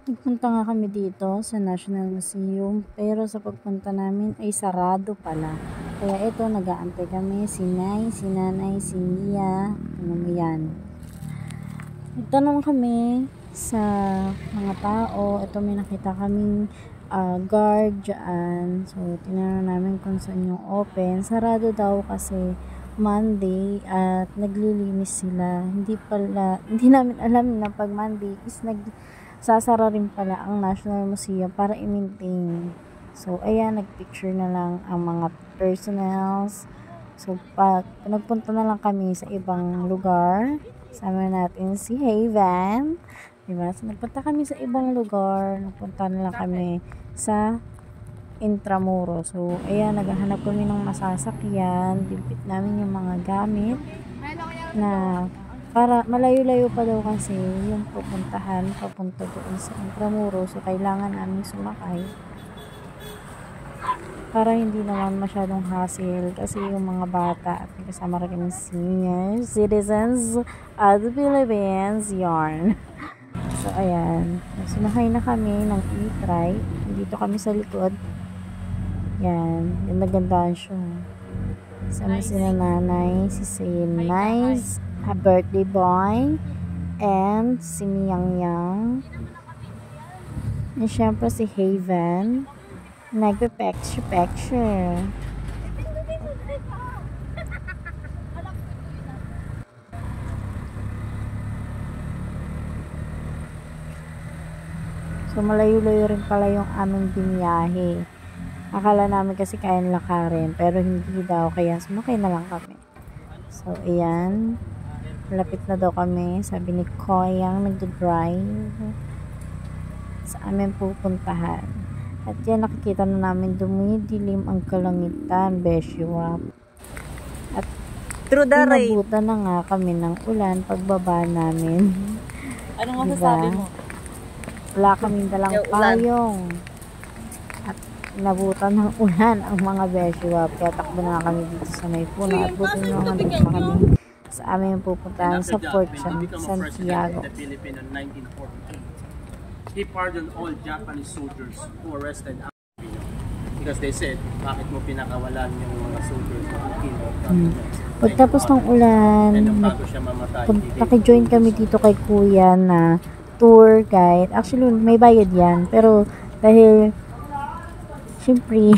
Nagpunta nga kami dito sa National Museum, pero sa pagpunta namin ay sarado pala. Kaya ito, nag-aantay kami, si Nay, si Nanay, si Mia, ano mo yan. Nagtanong kami sa mga tao, ito may nakita kaming guard dyan. So, tinanong namin kung saan yung open. Sarado daw kasi Monday at naglilinis sila. Hindi namin alam na pag Monday is sasara rin pala ang National Museum para i-maintain. So, ayan, nagpicture na lang ang mga personals. So, nagpunta na lang kami sa ibang lugar. Sama natin si Haven. Diba? So, nagpunta kami sa ibang lugar. Nagpunta na lang kami sa Intramuros. So, ayan, naghahanap kami ng masasakyan. Dipit namin yung mga gamit na para malayo-layo pa daw kasi yung pupuntahan papunta doon sa Intramuros. So, kailangan namin sumakay para hindi naman masyadong hassle kasi yung mga bata at kasama rin kami senior citizens at the Philippines yarn. So, ayan. Sumakay na kami ng e-trike. Dito kami sa likod. Yan. Yung nagandahan siya. Sama sila nanay, si Nice, a birthday boy, and si Miyang Yang. And syempre si Haven. Nagpe-picture. So, malayo-layo rin pala yung aming biniyahe. Akala namin kasi kaya lakarin, pero hindi daw, kaya sumakay na lang kami. So, ayan. Malapit na daw kami. Sabi ni Koyang, nag-drive sa aming pupuntahan. At yan, nakikita na namin dumidilim ang kalangitan, Beshiwap. At pinabutan na nga kami ng ulan pagbaba namin. Ano masasabi mo? Wala kaming dalang payong. At nabutan ng ulan ang mga Beshiwap. Kaya takbo na kami dito sa may puno. At buti na nga dito pa kami sa aming pupuntahan sa Fort Santiago. He pardoned all Japanese soldiers who arrested Filipino because they said, bakit mo pinakawalan yung mga soldiers na Filipino? Pagtapos ng ulan, nakijoin kami dito kay Kuya na tour guide. Actually, may bayad yan. Pero dahil syempre,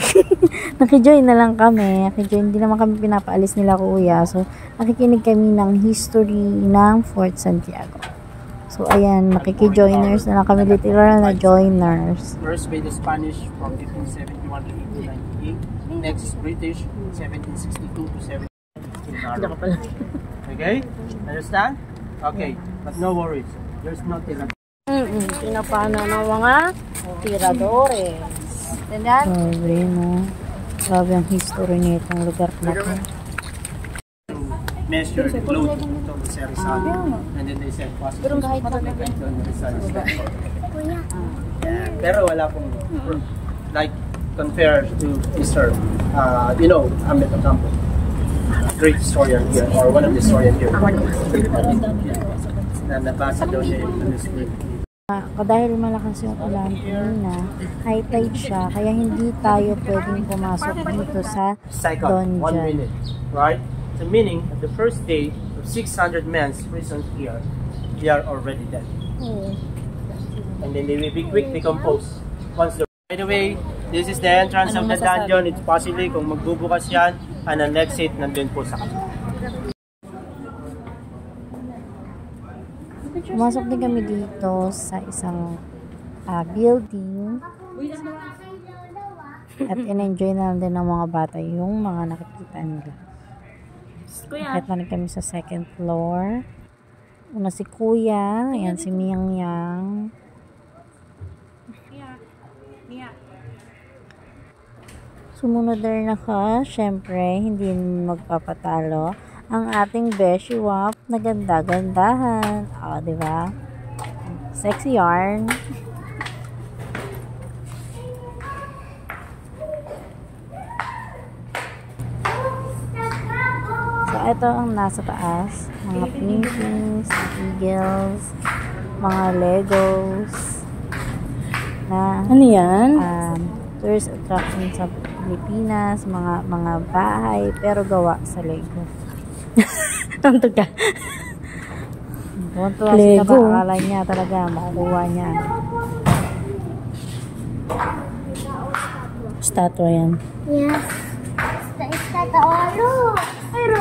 nakijoin na lang kami. Hindi naman kami pinapaalis nila Kuya. So, nakikinig kami ng history ng Fort Santiago. So, ayan, makikijoiners na lang kami, literal na joiners. First by the Spanish from 1571 to 1898. Next is British, 1762 to 1769. Okay? Understand? Okay. But no worries. There's nothing like Pinapana ng mga tiradores. Ganyan? Grabe, no? Grabe ang history nitong lugar na ito. measure the load of the Rizal. And then they said, Pero kahit pa pero wala pong like compare to Mr. Ahmed Ocampo, great historian here, or one of the historian here. Na nabasa daw niya yung manuscript. Dahil malakas yung ulan kanina, high tide siya, kaya hindi tayo pwedeng pumasok dito sa Second, 1 Donjan. minute, right? So meaning, at the first day of 600 men prisoned here, they are already dead. And then they will be quickly composed. By the way, this is the entrance of the dungeon. It's possibly kung magbubukas yan, and ang exit nandun po sa kapila. Pumasok din kami dito sa isang building at in-enjoy na lang din ng mga bata yung mga nakikita nila. Kahit na rin kami sa second floor. Una si Kuya, ayan si Miyang Yang. Sumunod na ka, syempre, hindi magpapatalo ang ating Beshiwap na ganda-gandahan. O, diba? Sexy yarn. So, ito ang nasa taas. Mga pinkies, eagles, mga Legos. na Ano yan? tourist attraction sa Pilipinas, mga bahay, pero gawa sa Lego. Tanto ka. Tuwan-tuwa sila ba? Akala niya talaga, makukuha niya. Statwa yan. Yes. Isda olo. Pero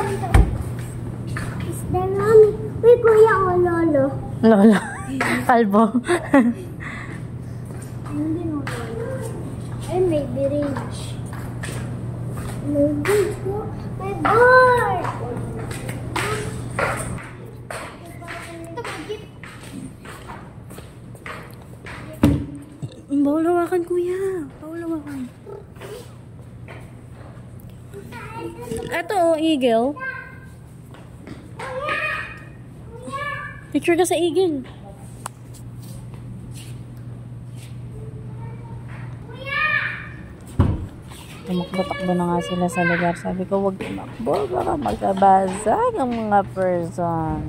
isda namin. Uy, kuya o lolo. Lolo. Kalbo. Hindi no lolo. Ay, may bridge. May bridge po. May board. Bawal hawakan, kuya. Bawal hawakan. Ito, oh, eagle. Picture ka sa eagle. Tumakbo-takbo na nga sila sa lugar. Sabi ko, huwag tumakbo. Baka magkabasag ang mga person.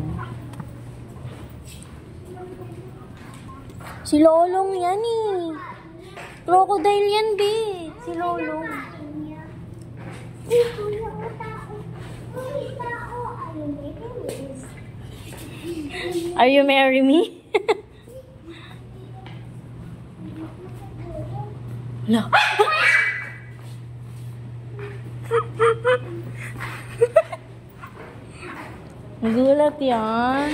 Si Lolong yan eh. Crocodile yan, be. Si Lolong. Uy, kuya o tao. Uy, tao. Ayun, ikinis. Are you marry me? No. Nagulat yan.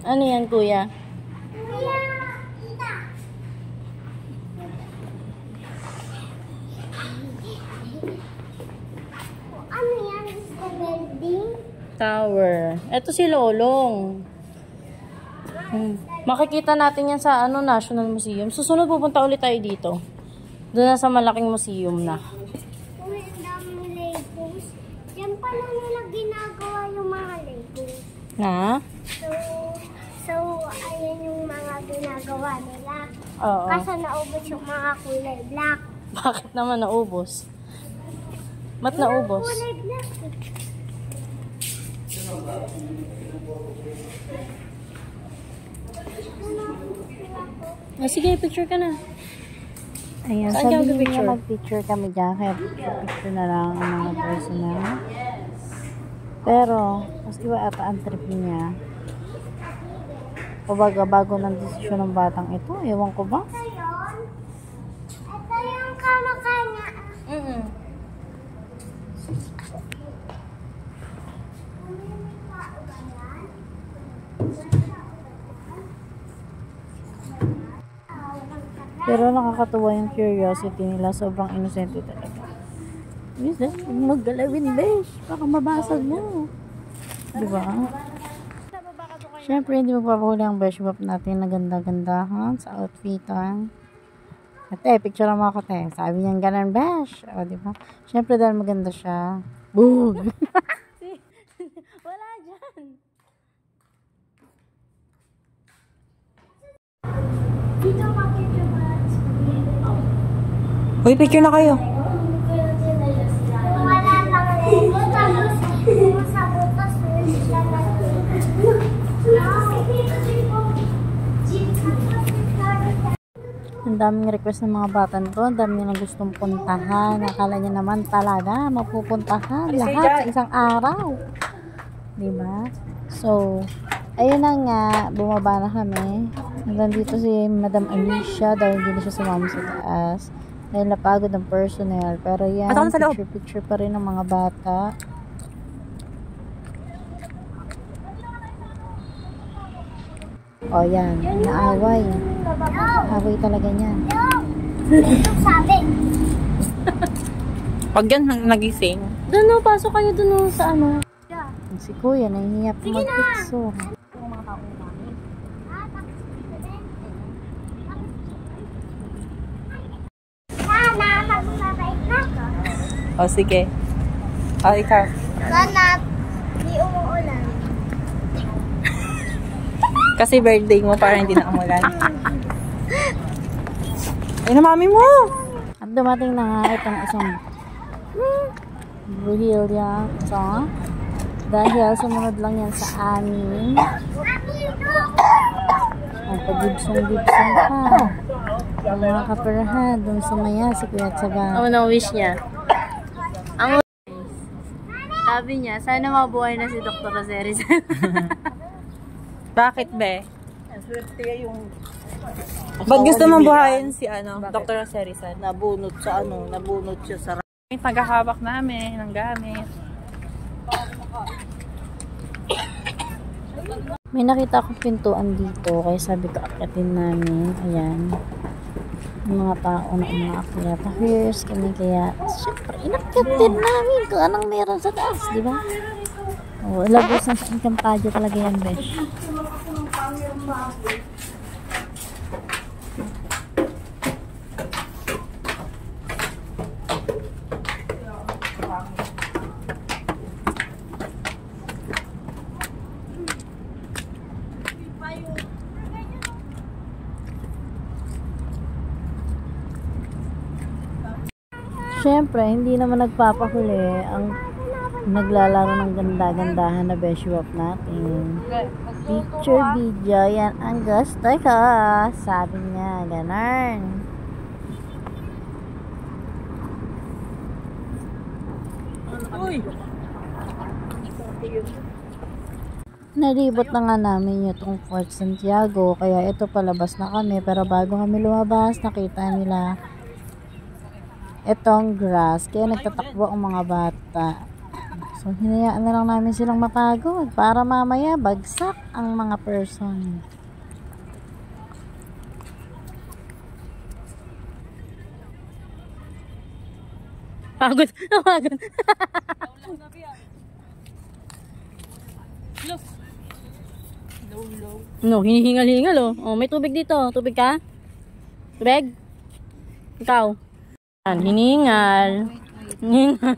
Ano yan, kuya? Kuya, kita. Ano yan? Sa building? Tower. Ito si Lolong. Makikita natin yan sa National Museum. Susunod pupunta ulit tayo dito. Doon na sa malaking museum na. Uy, ang daming Legos. Diyan pala nila ginagawa yung mga Legos. Na? So, ayan yung mga ginagawa nila. Oo. Kaso naubos yung mga kulay black. Bakit naman naubos? Ba't naubos? Kulay black. Sige, picture ka na. Ayan, Saan ka sabi mag-picture? niya mag-picture kami dyan. Kaya picture na lang ang mga personal. Pero, mas iba ata ang trip niya. O bago ng desisyon ng batang ito. Ewan ko ba? Ito yung kamakanya. Pero nakakatuwa yung curiosity nila. Sobrang innocent talaga. Huwag maggalawin, besh. Baka mabasag mo. Diba? Siyempre, hindi magpapahuli ang besh bop natin na ganda-gandahan sa outfitan. Ate, picture mo ako, te. Sabi niyan ganun, besh. O, diba? Siyempre, dahil maganda siya. Boog! Wala dyan. Dito makikita ba? Uy, picture na kayo. Wala lang Lego. Tapos, yung sa butas, sila na. Ang daming request ng mga bata nito. Ang daming na gustong puntahan. Akala niya naman talaga mapupuntahan lahat sa isang araw. Diba? So, ayun na nga. Bumaba na kami. Hanggang dito si Madam Alicia dahil hindi na siya sumama sa taas. Dahil napagod ang personnel. Pero yan, picture pa rin ng mga bata. O yan, naaway. Away talaga niya. Ito sabi. Pag yan nagising. Doon o, pasok kayo doon o sa ano. Si Kuya, nahihiya pa mag-picture. Sana, magbabait na ako. O, sige. O, ikaw. Sana, di umuulan. Kasi birthday mo para hindi na umulan. Ay na, mami mo! At dumating na nga itong isang Buhilya. So, Dahil sumunod lang yan sa amin. Ang pag-gibsong-gibsong pa. Ang mga kaperahan, doon sumaya si Kuya Tsaba. Ano na wish niya? Ang sabi niya, sana mabuhay na si Dr. Roseris. Bakit, be? Ba't gusto mong buhayin si Dr. Serisan? Nabunot siya sa Paghahawak namin ng gamit. May nakita akong pintuan dito, kaya sabi ko akitin namin. Ayan. Yung mga tao na umaakyat. Here's kami kaya, syempre, inakitin namin kung anong meron sa taas, di ba? Oh, labos na sa Encantadia talaga yan, besh. Siyempre, hindi naman nagpapahuli ang naglalaro ng ganda-gandahan na beshwap natin. Picture video, yan ang gusto ko. Sabi niya, ganun. Naribot na nga namin yung Fort Santiago, kaya ito palabas na kami. Pero bago kami lumabas, nakita nila itong grass, kaya nagtatakbo ang mga bata. So hinayaan na lang namin silang mapagod para mamaya bagsak ang mga person. Pagod. No, hinihingal-hingal oh. Oh, may tubig dito. Tubig ka? Tubig? Ikaw? Yan, hiningal. Hiningal.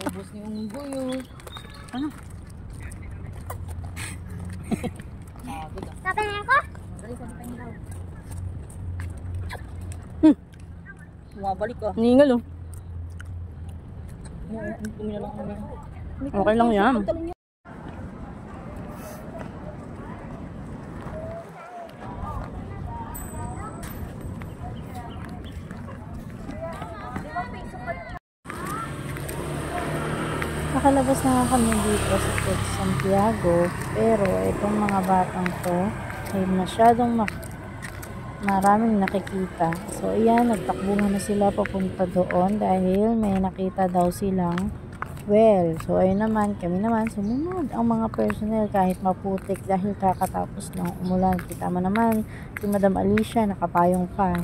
Ubus ni Unggo yun. Ano? Sabi niya ko? Bumabalik ka. Hiningal oh. Okay lang yan. Nakalabas na nga kami dito sa Fort Santiago, pero itong mga batang to ay masyadong maraming nakikita. So ayan, nagtakbuhan na sila papunta doon dahil may nakita daw silang well. So ayun naman, kami naman sumunod ang mga personnel kahit maputik dahil kakatapos ng umulan. Kita mo naman si Madam Alicia nakapayong pa.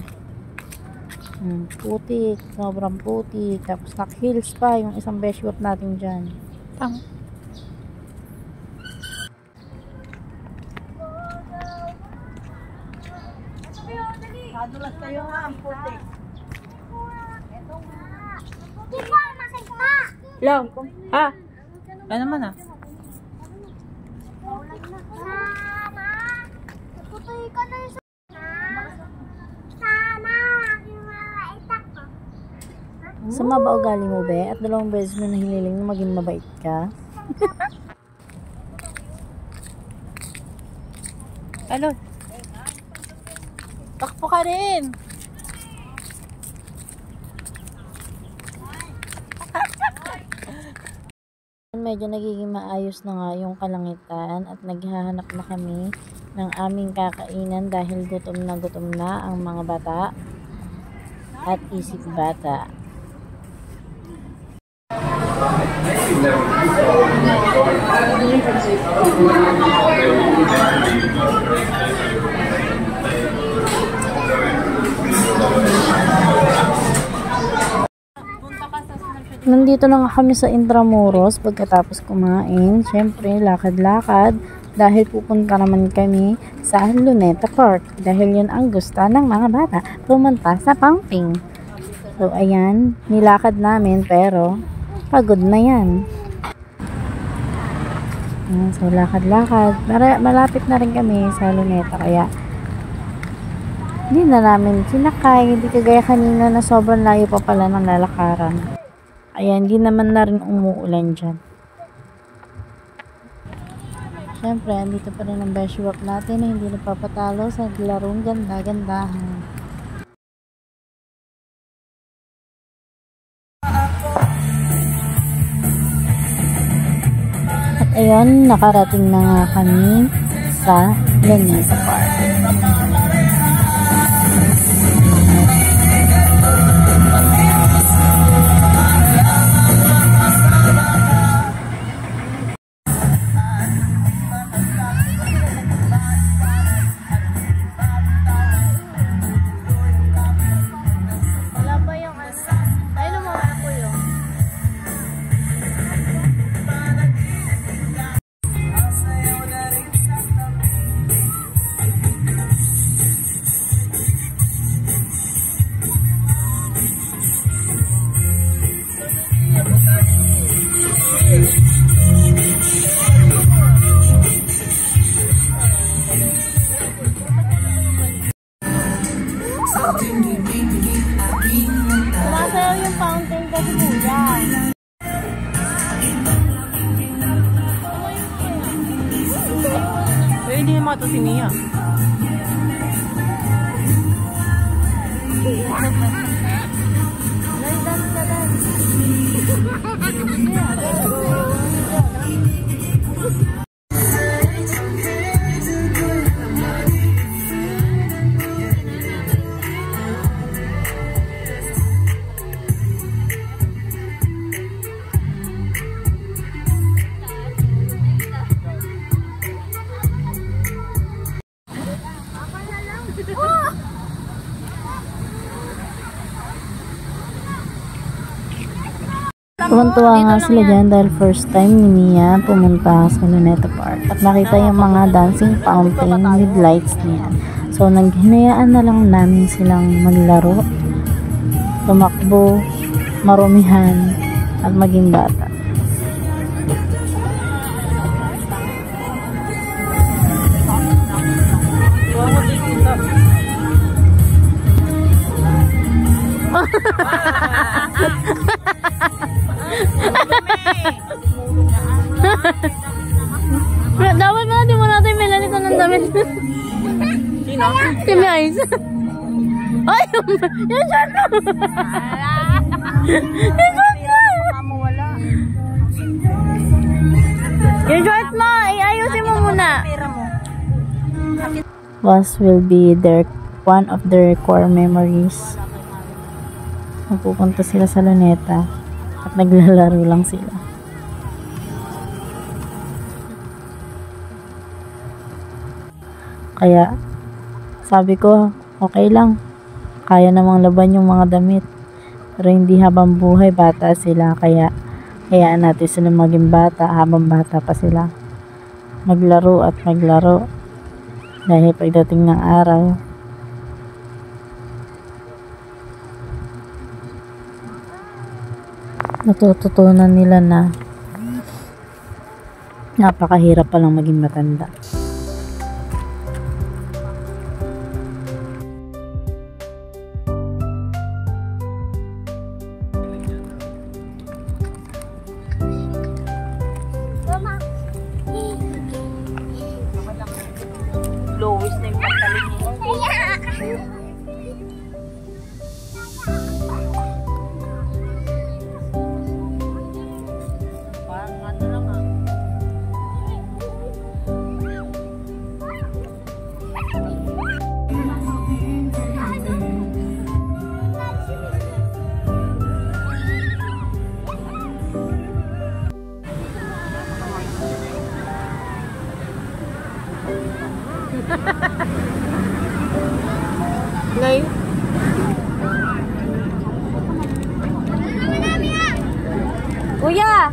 Putik, sobrang putik. Tapos nak-heels pa yung isang beshwap natin dyan. Kadulas kayo ha, ang putik. Di ba makita? Lang. Ha? Ano naman ah? Sana. Putoy ka na yung sana. Yung mga itak ko. Sama ba ugali mo, be? At 2 beses mo na hiniling na maging mabait ka? Ano? Takpo ka rin. Medyo nagiging maayos na nga yung kalangitan at naghahanap na kami ng aming kakainan dahil gutom na ang mga bata at isip bata. Nandito na nga kami sa Intramuros pagkatapos kumain. Siyempre, lakad-lakad dahil pupunta naman kami sa Luneta Park dahil yun ang gusto ng mga bata, pumunta sa pumping. So, ayan, nilakad namin pero pagod na yan. So, lakad-lakad. Malapit na rin kami sa Luneta kaya hindi na namin sinakay. Hindi kagaya kanina na sobrang layo pa pala ng lalakaran. Ayan, hindi naman na rin umuulan dyan. Siyempre, andito pa rin ang Beshwap natin na hindi napapatalo sa larong ganda-gandahan. At ayun, nakarating na nga kami sa Luneta Park. Sumasayaw yung fountain kasi kuya. Pero hindi naman ito si Mia. Tuwan-tuwa nga sila dyan dahil first time ni Mia pumunta sa Luneta Park at nakita yung mga dancing fountain with lights niyan. So naghinayaan na lang namin silang maglaro, tumakbo, marumihan at maging bata. Dapat mga di mo natin may lalito ng damit. Sino? Si Miais. Ay! Yung short mo! Yung short mo! Yung short mo! Ayusin mo muna. Was will be one of their core memories. Pupunta sila sa Luneta at naglalaro lang sila. Kaya sabi ko, okay lang. Kaya namang laban yung mga damit. Pero hindi habang buhay, bata sila. Kaya hayaan natin sila maging bata habang bata pa sila. Maglaro at maglaro. Dahil pagdating ng araw, natututunan nila na napakahirap palang maging matanda. Lowest na yung pagtaling mo. Parang ano lang ah. Nay. Kuya!